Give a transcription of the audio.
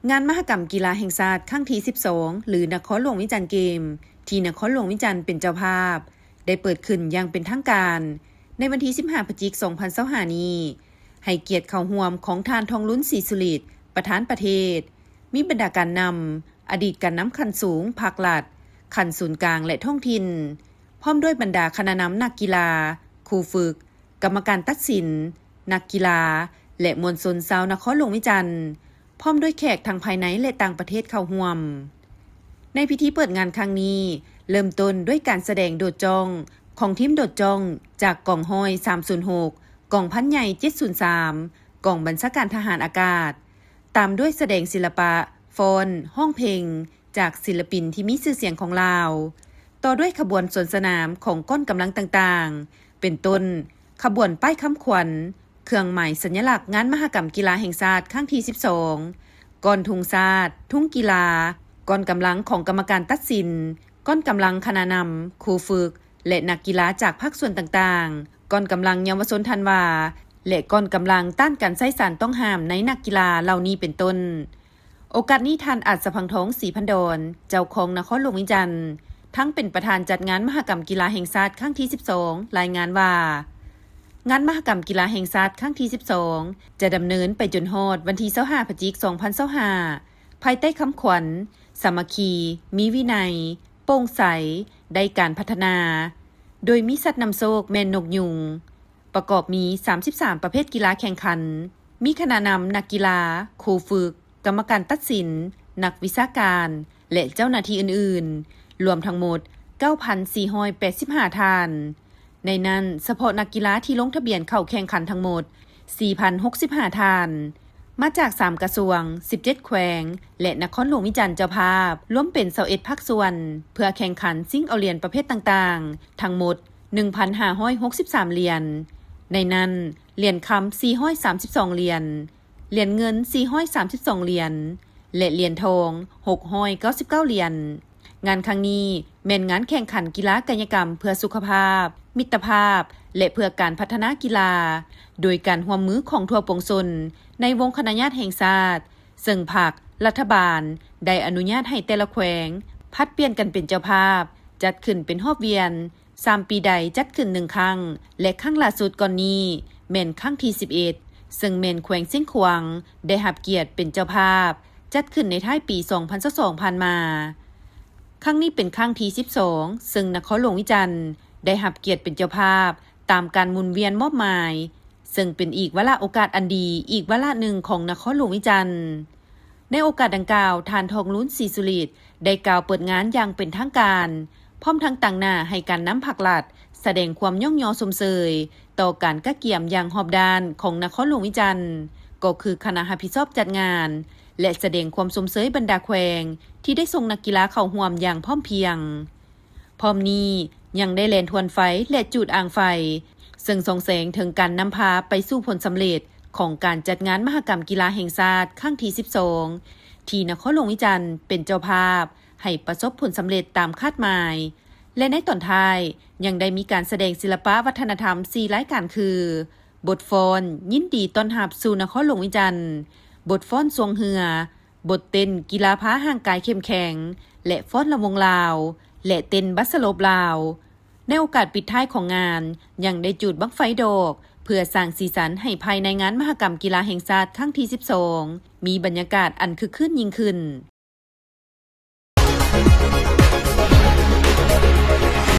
งานมหกรรมกีฬาแห่งชาติครั้งที่12หรือนครหลวงวิจารณ์เกมที่นครหลวงวิจารณ์เป็นเจ้าภาพได้เปิดขึ้นอย่างเป็นทางการในวันที่15พฤศจิกายน2025นี้ให้เกียรติเข้าร่วมของทานทองลุ้นศรีสุฤทธิ์ประธานประเทศมีบรรดาการนำอดีตการนำขั้นสูงภาครัฐขั้นศูนย์กลางและท้องถิ่นพร้อมด้วยบรรดาคณะนำนักกีฬาครูฝึกกรรมการตัดสินนักกีฬาและมวลชนชาวนครหลวงวิจารณ์พร้อมด้วยแขกทางภายในและต่างประเทศเข้าร่วมในพิธีเปิดงานครั้งนี้เริ่มต้นด้วยการแสดงโดดจ้องของทีมโดดจ้องจากกองห้อย306กองพันใหญ่703กองบัญชาการทหารอากาศตามด้วยแสดงศิลปะฟ้อนห้องเพลงจากศิลปินที่มีชื่อเสียงของลาวต่อด้วยขบวนสวนสนามของก้นกำลังต่างๆเป็นต้นขบวนป้ายคำขวัญเครื่องหมายสัญลักษณ์งานมหกรรมกีฬาแห่งชาติครั้งที่12ก้อนธงชาติทุ่งกีฬาก้อนกำลังของกรรมการตัดสินก้อนกำลังคณะนำครูฝึกและนักกีฬาจากภาคส่วนต่างๆก้อนกำลังเยาวชนธันวาและก้อนกำลังต้านการใช้สารต้องห้ามในนักกีฬาเหล่านี้เป็นต้นโอกาสนี้ท่านอัศพังทองศรีพันดรเจ้าของนครหลวงวิจารณ์ทั้งเป็นประธานจัดงานมหกรรมกีฬาแห่งชาติครั้งที่12รายงานว่างานมหกรรมกีฬาแห่งชาติครั้งที่12จะดำเนินไปจนฮอดวันที่25พฤศจิกายน2025ภายใต้คำขวัญสามัคคีมีวินัยโปร่งใสได้การพัฒนาโดยมีสัตว์นำโชคแม่นนกยุงประกอบมี33ประเภทกีฬาแข่งขันมีคณะนำนักกีฬาครูฝึกกรรมการตัดสินนักวิชาการและเจ้าหน้าที่อื่นๆรวมทั้งหมด 9,485 ท่านในนั้นเฉพาะนักกีฬาที่ลงทะเบียนเข้าแข่งขันทั้งหมด 4,065 ท่านมาจาก3กระทรวง17แขวงและนครหลวงวิจารณ์เจ้าภาพร่วมเป็น21ภาคส่วนเพื่อแข่งขันซิ่งเอาเหรียญประเภทต่างๆทั้งหมด 1,563 เหรียญในนั้นเหรียญคำ432เหรียญเหรียญเงิน432เหรียญและเหรียญทอง699เหรียญงานครั้งนี้แม่นงานแข่งขันกีฬากายกรรมเพื่อสุขภาพมิตรภาพและเพื่อการพัฒนากีฬาโดยการร่วมมือของทั่วปวงชนในวงคณะญาติแห่งชาติซึ่งภาครัฐบาลได้อนุญาตให้แต่ละแขวงผัดเปลี่ยนกันเป็นเจ้าภาพจัดขึ้นเป็นรอบเวียน3ปีใดจัดขึ้น1ครั้งและครั้งล่าสุดก่อนนี้แม่นครั้งที่11ซึ่งแม่นแขวงเสียงขวางได้รับเกียรติเป็นเจ้าภาพจัดขึ้นในท้ายปี2022ผ่านมาครั้งนี้เป็นครั้งที่12ซึ่งนครหลวงวิจารณ์ได้รับเกียรติเป็นเจ้าภาพตามการหมุนเวียนมอบหมายซึ่งเป็นอีกวาระโอกาสอันดีอีกวาระหนึ่งของนครหลวงวิจารณ์ในโอกาสดังกล่าวทานทองลุ้นศรีสุฤทธิ์ได้กล่าวเปิดงานอย่างเป็นทางการพร้อมทั้งตั้งหน้าให้การนำภาครัฐแสดงความย่องยอสมเสยต่อการกะเกี่ยมอย่างหอบด้านของนครหลวงวิจารณ์ก็คือคณะรับผิดชอบจัดงานและแสดงความสมเสยบรรดาแขวงที่ได้ส่งนักกีฬาเข้าร่วมอย่างพร้อมเพรียงพร้อมนี้ยังได้แล่นทวนไฟและจูดอ่างไฟซึ่งส่งแสงถึงการนำพาไปสู่ผลสำเร็จของการจัดงานมหกรรมกีฬาแห่งชาติครั้งที่12ที่นครหลวงวิจารณ์เป็นเจ้าภาพให้ประสบผลสำเร็จตามคาดหมายและในตอนท้ายยังได้มีการแสดงศิลปะวัฒนธรรม4รายการคือบทฟ้อนยินดีต้อนรับสู่นครหลวงวิจารณ์บทฟ้อนสวงเหือบทเต้นกีฬาพาห่างกายเข้มแข็งและฟ้อนลำวงลาวและเต้นบัสโลบลาวในโอกาสปิดท้ายของงานยังได้จุดบั้งไฟดอกเพื่อสร้างสีสันให้ภายในงานมหกรรมกีฬาแห่งชาติครั้งที่12มีบรรยากาศอันคึกคืนยิ่งขึ้น